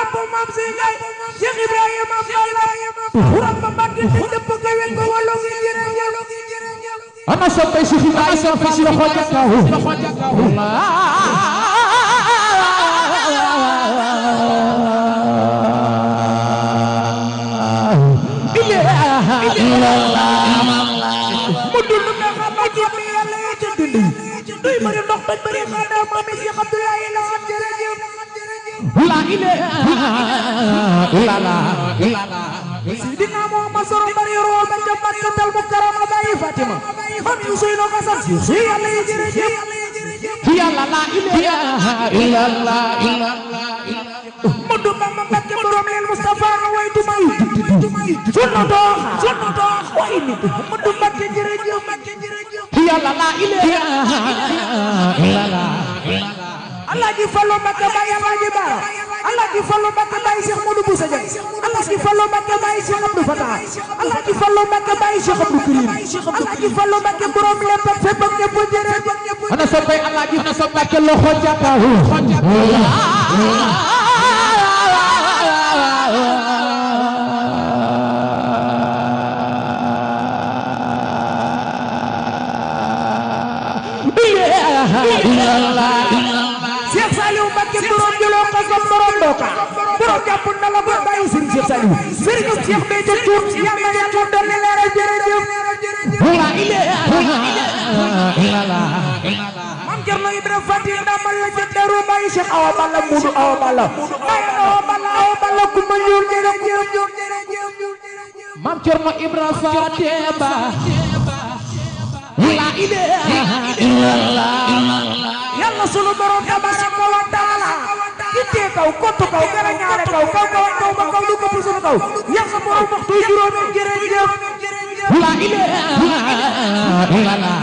lampu mam singay Cheikh Ibrahima Fall Uram Mbacke depp gewen ko walo ngi jërëjëf ana soppay Cheikh Ibrahima Fall loxo ca kaw mudul na xamal ci Yàlla ya ca dindi doy bari ndox bañ bari xada mami Cheikh Abdoulaye la jërëjëf la ilaha illallah Sidina Muhammad soro bari rol bañ ca Makkatal Mukarrama bayi Fatima mami Ousseynou Kassam si Yàlla ya jërëjëf Yàlla la ilaha illallah mudu Bamba Mbacke borom leen Mustafa na way tumay sunna dox way nit mudu Mbacke jërëjëf Yàlla la ilaha illallah Alaaji Fallu Mbacke baay Alaaji Bara Alaaji Fallu Mbacke baay Cheikh Modou Boussa Dieng Alaaji Fallu Mbacke baay Cheikh Abdou Fatah Alaaji Fallu Mbacke baay Cheikh Abdou Karim Alaaji Fallu Mbacke borom lépp ak fépp ak ñëpp jërëjëf ana soppay Alaaji na sopp Mbacke loxo ca kaw Cheikh Saliou Mbacke borom jëloo ko ko borom doka borom jàpp na la ko bàyyi Serigne Cheikh Saliou Serigne Cheikh be ca tuut Yàlla Yàlla dolli leer jërëjëf la ilaha illallah Mam Cerno Ibra Fati ndamal la ca Daru bàyyi Cheikh Awa Balla Mudu Awa Balla bàyyi Awa Balla ku ma ñuul jërëjëf Mam Cerno Ibra Fati ba la ilaha illallah Yàlla sunu borom tabaraka wa taala itte kaw kottu kaw gara ñaare kaw kaw ba kaw du ko sunu kaw Yàlla borom waxtu juróomi jërëjëf la ilaha illallah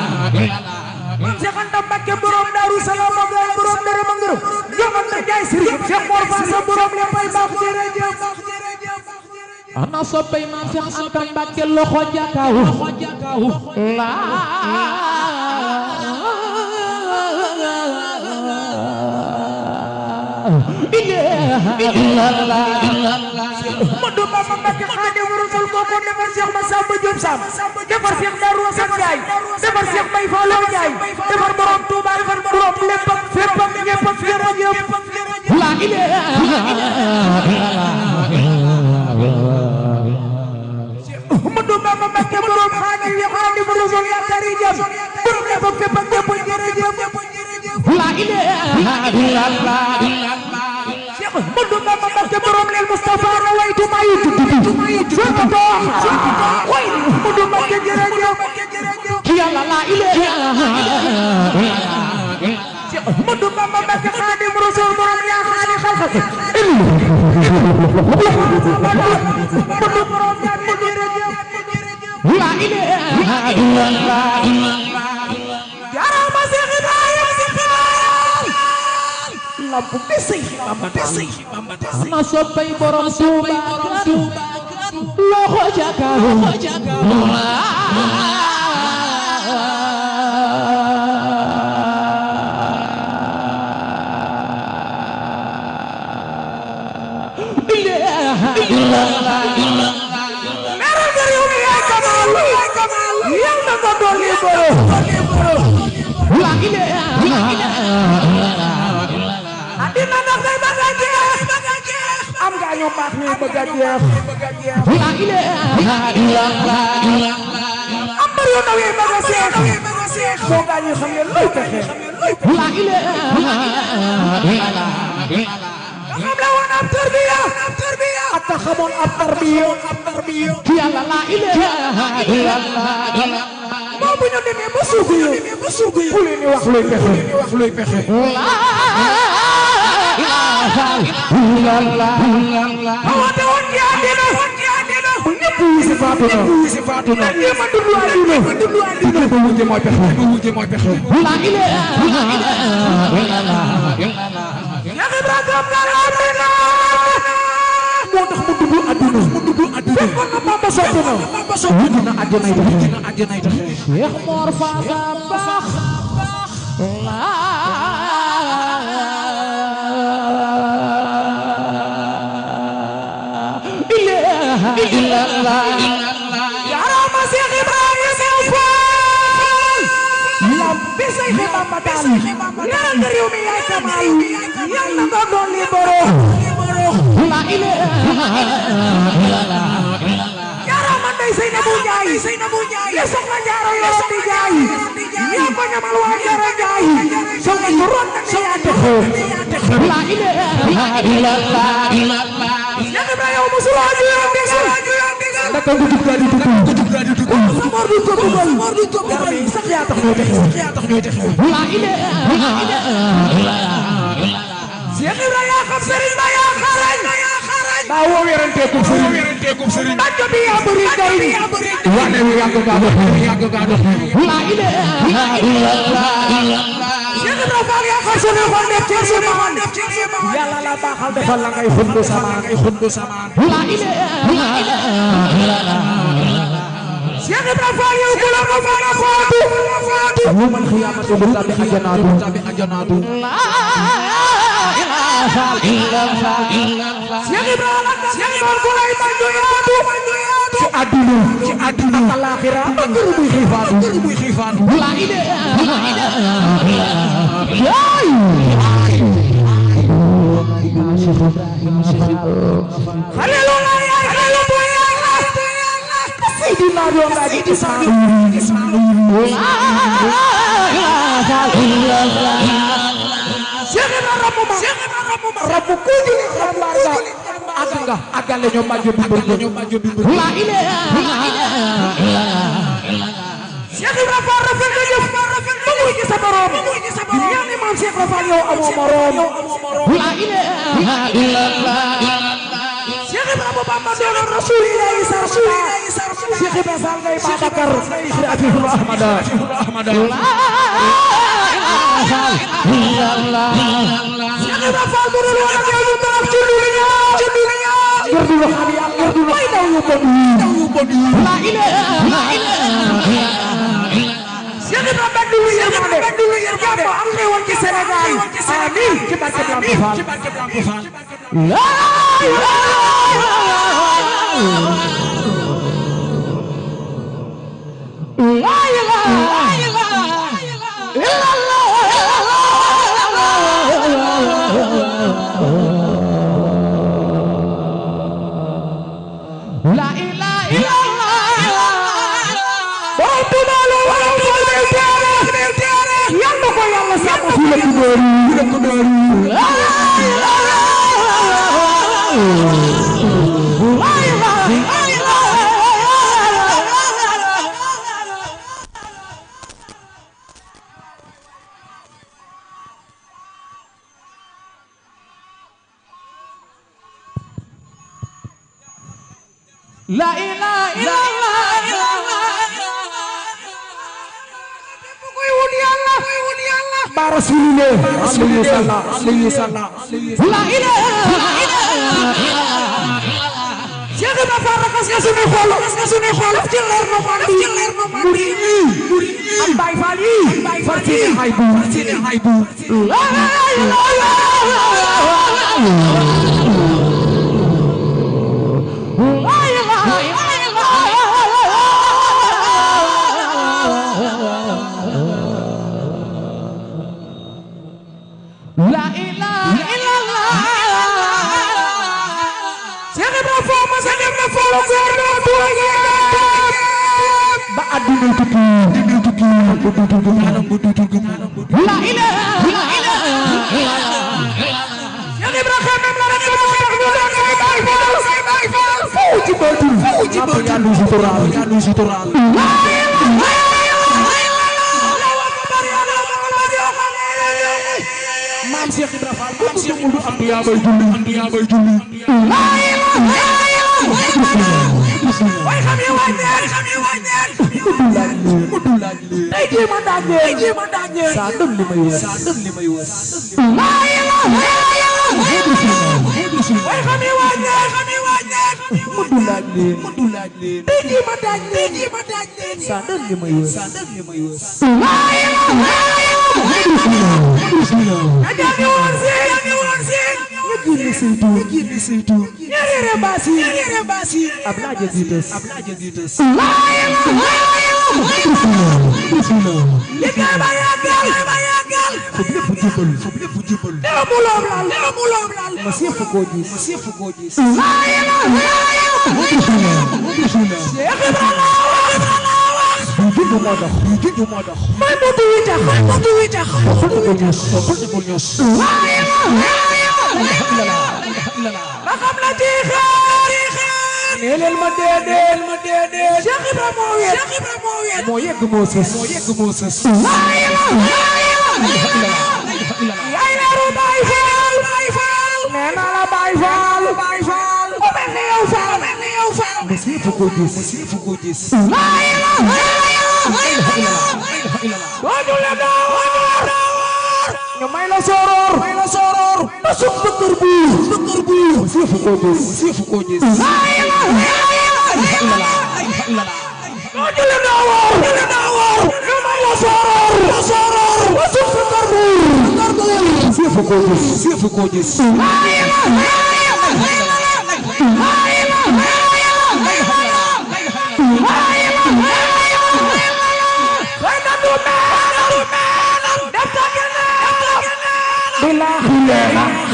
Cheikh Anta Mbacke borom Daaru Salaam ak borom dara ma ngërëm jomal na jaay Serigne Cheikh Mor Faasa borom leppay baax jërëjëf ana soppay Maam Cheikh Anta Mbacke loxo ja kaw la ilaha illallah Modou Bamba Mbacke Xaadimu Rasuul ko defar Cheikh Massamba Diop Sam defar Cheikh Darou Assane Ndiaye defar Cheikh Baye Fallou Ndiaye defar borom Touba defar borom lépp ak fépp ak ñëpp ak jërëjëf la ilaha illallah Modou Bamba Mbacke borom Xaadimu Rasuul yaakaari jam borom lépp ak fépp ak ñëpp jërëjëf la ilaha illallah Modou Bamba Mbacke borom leen Mustafa na way tumay sunna dox way Modou Mbacke jërëjëf Yàlla la ilaha Modou Bamba Mbacke Xaadimu Rasuul borom yaa xaali xalxat Modou borom yaa jërëjëf la ilaha illallah jarama Cheikh Ibrahima lampu bisi ana soppay borom Touba loxo ca kaw ilaha illallah meral gar yow yaay kamal Yàlla ko dolli borom la ilaha adina ndax day bëgg a jeex am nga ñu baax ñuy bëgg a jeex la ilaha illallah am na yu ndaw yi bëgg a seex moo gaa ñu xam ne luy pexe la ilaha illallah xam la woon ab tarbiya ak xamoon ab tarbiya Yàlla la ilaha illallah moo bu ñu demee ba suugu yi bu leen di wax luy pexe awate woon ci àddina bu ñëpp wu si faatu na ñëpp a dund àddina ba wujje mooy pexe la ilaha illallah ya Ibrahima amina moo tax mu dugg àddina fekkoon na Bamba soppi na wujj na àjjanay taxe Cheikh Mor Faasa baax la illallah ya Rama Syekh Ibrahim Fall lampi Syekh Bambatan yang dari umi ay kamal yang nagagol liboro la ilaha illallah ya Rama day say nabunyay yesok na jaro yorong dijay ya ko nya maluan jaro jay so na turun na niya deko la ilaha illallah yang Ibrahim musulaju yang desa datang duduk dari duduk samar duduk dari sakyatak la ilaha illallah Syekh Ibrahim kam sering bayar kharaj tahu wiran tekuk sering baca dia berikai wane wiang gado la ilaha illallah Syekh Ibrahim ya kasih kondep cima ya lala bakal defal langai hundu sama la ilaha illallah Syekh Ibrahim ya ulang kafana fatu human khiyamat bertabi ajanadu la ilaha illallah Syekh Ibrahim kulai manjuyatu si adilu akal akhirah berubih khifat la ilaha haleluya ya haleluya Sayyidina dong lagi Ismail Rabu kudi rambarga agak lenyo maju bimbur la ilaha Syekh Ibrahim Rafiq ki sabarom dunia ni mam Syekh Rafayo amomorom la ilaha illallah Syekh Ibrahim Muhammad Rasulullah Syekh Ibrahim Salgai Bakar Syekh Ahmad la ilaha illallah Syekh Ibrahim turun wajah maaf judulnya berdua kami akhir dulu la ilaha illallah Syekh Ibrahim dulu ya mana amne wan ki Senegal amin cepat la La ilaha illallah Rasulullah la ilaha illallah Syekh Ibrahim kasune kholo ciler no mandi ambai fali farcine haibu la ilaha La ilaha illallah Syekh Ibrahim masaknya follow gordo tuanya ba adinu tutu la ilaha illallah Syekh Ibrahim melakukan Fuji Sutural la ilaha Mam Syekh Ibrahim mundu ambiya bay julli la ilaha illallah way kami wañer tay ji ma dañe sadun limay wës la ilaha illallah way kami wañer mundu laaj leen tay ji ma dañe sadun limay wës la ilaha illallah Ajami wansin génne saytu ñaareel baasi Abla Jazitas liggéey ba yàggal fob lépp jëbal dara mu loom laal ma seef ko gis Cheikh Ibrahima moo dox may motu wi tax waxul ko ños ma xam la ci xaar nee leen ma déedéet Cheikh Ibrahima moo yegg moo sës yaay leeru Baay Faal nee naa la Baay Faal o mel ni yow Faal ma siifu ko gis doo julle door ñu may la sooroor ba suk bëkkër buur ma siifu ko gis doo julle door ñu may la sooroor ba suk bëkkër buur ma siifu ko gis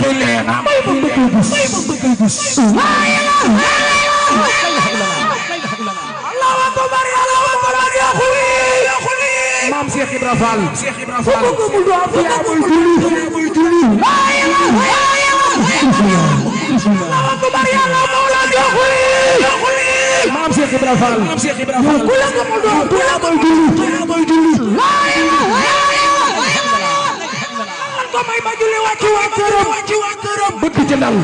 Xilena may bëgg gis Allahu akbar ya khuli Maam Cheikh Ibra Fall ko mu do am ya muy julli Allahu akbar ya Mawla ya khuli Maam Cheikh Ibra Fall ku la ko mu do ya muy julli ko may ba julli wàcc waa këram bëgg ci dal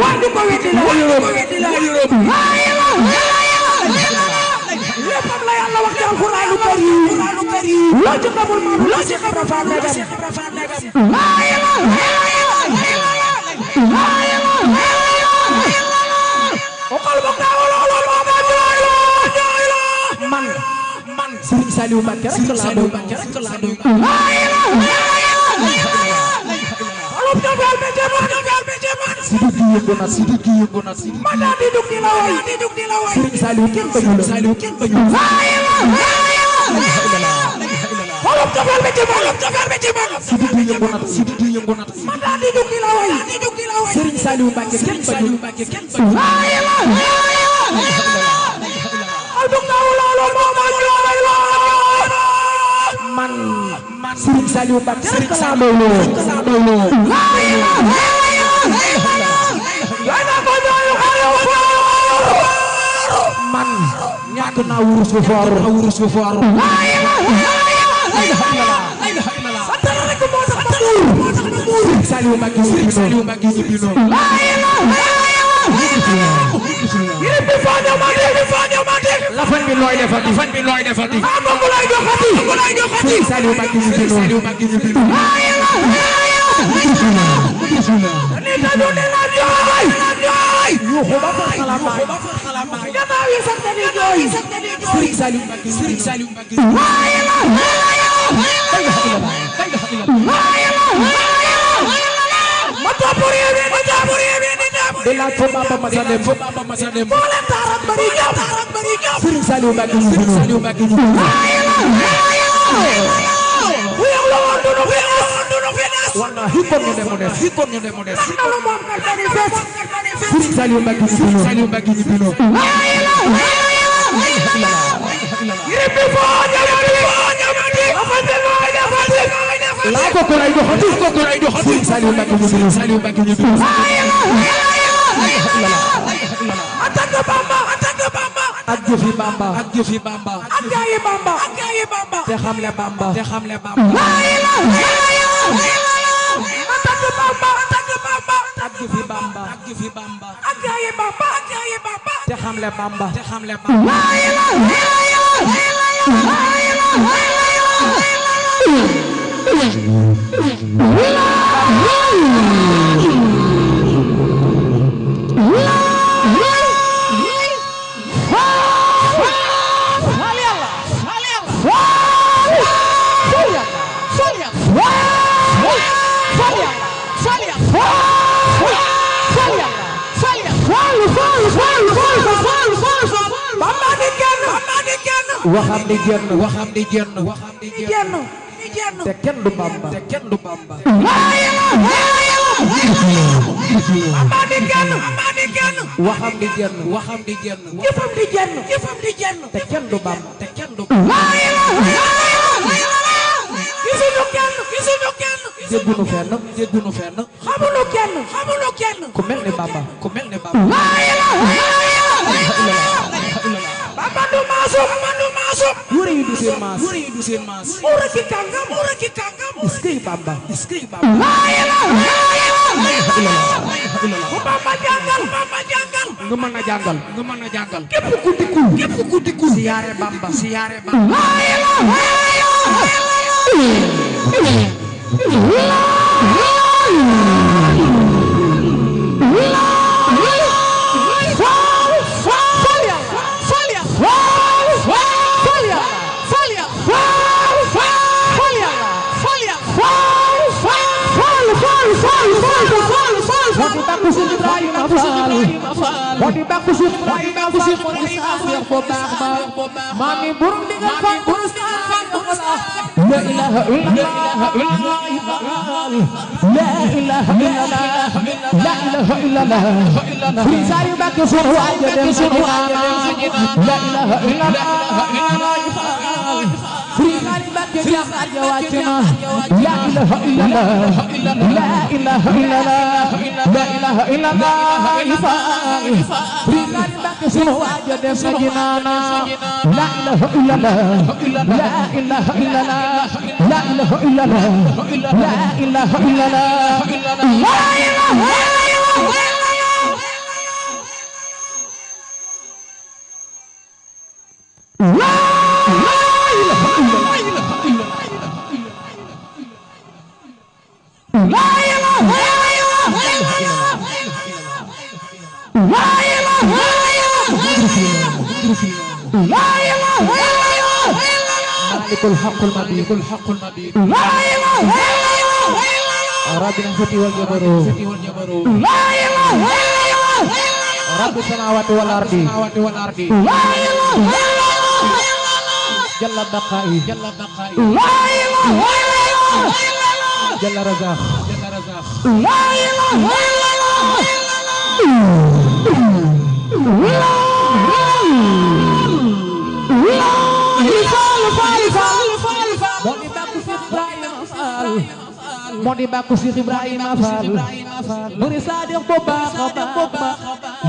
waa du ko weddi la yërëm léppam la Yàlla wax ci alxuraanu karim loo ci xamul maam loo ci xam rafa negam o xol bu gaaw lool man Serigne Saliou Mbacké rek la doy Sidiki yëngu na ma daal di dugg di la way Serigne Saliou kenn bañu xolam jofal bi ci man Sidiki yëngu na ma daal di dugg di la way Serigne Saliou Mbacké kenn bañu al dugg naa loolu moo ma jooy man Serigne Saliou Mbacké rek la doy man ñàkk naa wurus bu foor satara rek moo tax ma muur Saliou Mbacké ñu bino yéen bi faa ñëw ma dégg la fan bi looy defati maa bëgg lay joxati Saliou Mbacké ñu bino ni dañu ne la jooy yuuxu ba fa xalaamaay gannaaw yi sax dañuy jooy Serigne Saliou Mbacké ma topp réew mi di laaj fo Bamba Massa Dem moo leen taarak bari ñam Serigne Saliou Mbacké ñu wallahi kon ñu dem mu des ndalu moom kal bari fess Serigne Saliou Mbacké ñu bino yirbi fo ñamati la ko ko lay doxati Serigne Saliou Mbacké ñu bino ataka Bamba ak jëfi Bamba ak gaayi Bamba te xamle Bamba ak jëfi Bamba ak gaayi Bamba te xamle Bamba waxam di jenn te kenn du Bamba Bamba di jenn waxam di jenn jëfam di jenn te kenn du Bamba gisuñu kenn jéggunu fenn xamuñu kenn ku mel ni Bamba Bamba du maasum wure yi du seen maas ura ki kàngam iskay Bamba ku Bamba jàngal nga mën a jàngal képp ku dikkul siyaare Bamba Wadi baku Cheikh Ibrahima Mami burung dengan fangkus La ilaha illallah La ilaha illallah La ilaha illallah Sari baku sunu aja dem sunu La ilaha illallah Sari baku jam aja wacana La ilaha illallah La ilaha illallah La ilaha illallah Sari baku sunu aja dem sajinana La ilaha illallah La ilaha illallah La ilaha illallah La ilaha illallah La ilaha Malikul haqqul mabid La ilaha illallah Rabbina fati wal jabaru La ilaha illallah Rabbis samawati wal ardi La ilaha illallah Jalla baqai La ilaha illallah Jalla razaq La ilaha illallah Mau dibaku Cheikh Ibrahima Fall Muri sadiq boba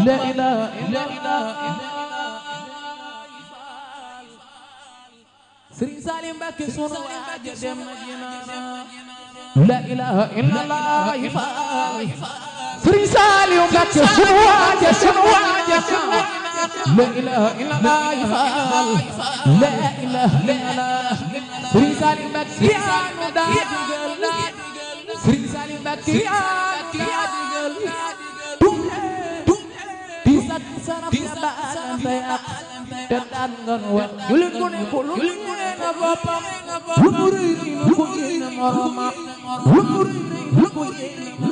La ilaha illallah Serigne Salim Mbacké sunu aja dem na jinana La ilaha illallah Serigne Salim Mbacké sunu aja La ilaha illallah La ilaha illallah Serigne Salim Mbacké anu da digal Serigne Salim Mbacké anu da digal di sak saraf ya baan tayak tetan ngan wa julin ko ne na bopam lu muri ni ko ina marama lu muri ni ko ina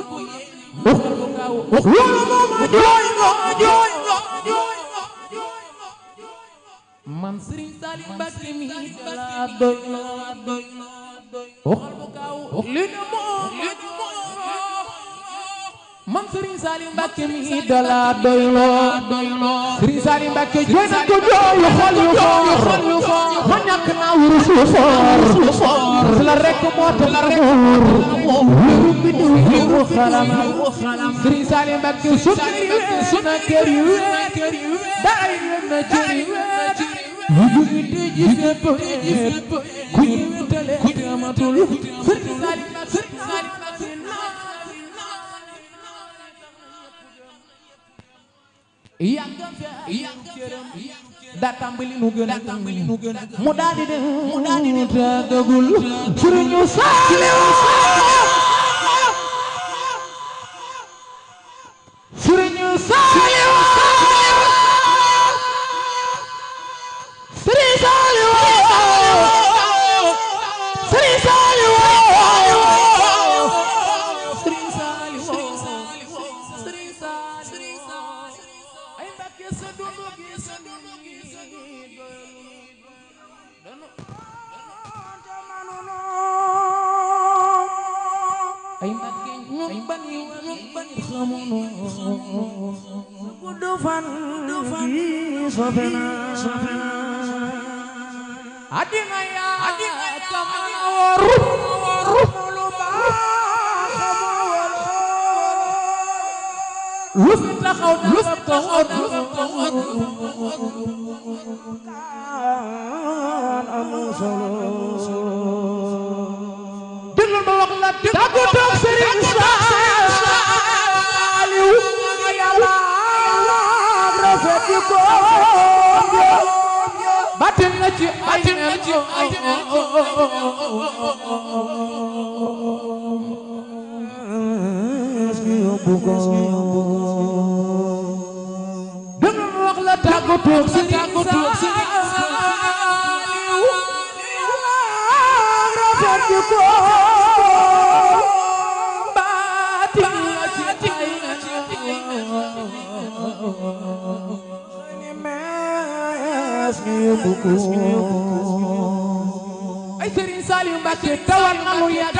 man Serigne Salim Mbacké mi la doy waxal bu kaw li ne moom man Serigne Salim Mbacké mi dala doyloo Serigne Salim Mbacké jooy na ko jooy xol yu foor ma ñàkk naa wurus yu foor la rek moo tax wuru bi du wuru xalam Serigne Salim Mbacké su na kër yu daay na kër yu yu jugi tëji sépp ku ñu wétale te amatul Serigne Salim Mbacké yàggam daa tàmbali nu gën mu daal di dem tàggagul Serigne Saliou Serigne Saliou Serigne Saliou Serigne Saliou ay Mbàkke ñu bani xamuno gudd fan gi sofena adina ya kamaru lu baax lu fi taxaw kan am solo déglu ma wax la tàggu toog Serigne Saliou yàlla rafet ko batin na ci ay déglu ma wax la tàggu toog Serigne Saliou yàlla rafet ko ay Serigne Saliou Mbacké tawal na lu yàgg